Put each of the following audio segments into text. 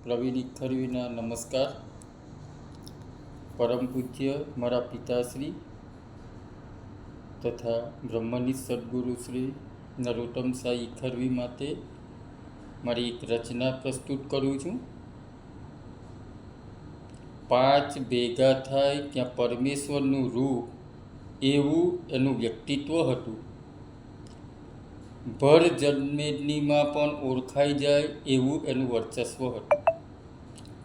પ્રવીણ ઇખરવીના નમસ્કાર. પરમ પૂજ્ય મારા પિતાશ્રી તથા બ્રહ્મનિષ્ઠ સદગુરુ શ્રી નરોત્તમ સાઈ ઇખરવી માટે મારી એક રચના પ્રસ્તુત કરું છું. પાંચ ભેગા થાય ત્યાં પરમેશ્વરનું રૂપ, એવું એનું વ્યક્તિત્વ હતું. ભર જન્મેદનીમાં પણ ઓળખાઈ જાય એવું એનું વર્ચસ્વ હતું.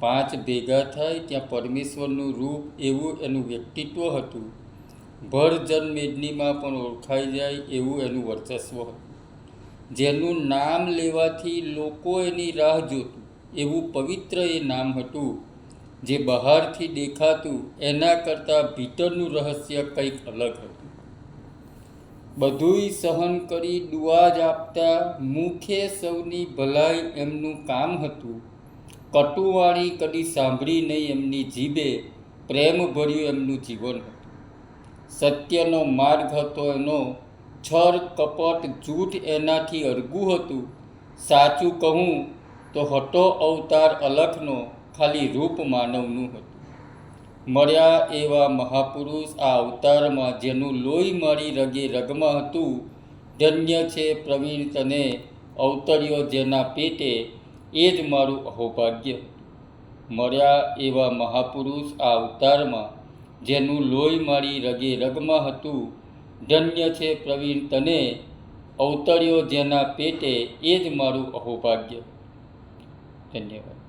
પાંચ ભેગા થાય ત્યાં પરમેશ્વરનું રૂપ, એવું એનું વ્યક્તિત્વ હતું. ભર જન્મેદનીમાં પણ ઓળખાઈ જાય એવું એનું વર્ચસ્વ હતું. જેનું નામ લેવાથી લોકો એની રાહ જોતું એવું પવિત્ર એ નામ હતું. જે બહારથી દેખાતું એના કરતાં ભીતરનું રહસ્ય કંઈક અલગ હતું. બધુંય સહન કરી દુઆ જ આપતા, મુખે સૌની ભલાઈ એમનું કામ હતું. કટુવાણી કદી સાંભળી નહીં એમની જીભે, પ્રેમ ભર્યું એમનું જીવન હતું. સત્યનો માર્ગ હતો એનો, છળ કપટ જૂઠ એનાથી અળગું હતું. સાચું કહું તો હતો અવતાર અલખનો, ખાલી રૂપ માનવનું હતું. મળ્યા એવા મહાપુરુષ આ અવતારમાં, જેનું લોહી મારી રગે રગમાં હતું. ધન્ય છે પ્રવીણ તને અવતર્યો જેના પેટે, એ જ મારું અહોભાગ્ય. મળ્યા એવા મહાપુરુષ આ અવતારમાં, જેનું લોહી મારી રગે રગમાં હતું. ધન્ય છે પ્રવીણ તને અવતર્યો જેના પેટે, એ જ મારું અહોભાગ્ય. ધન્યવાદ.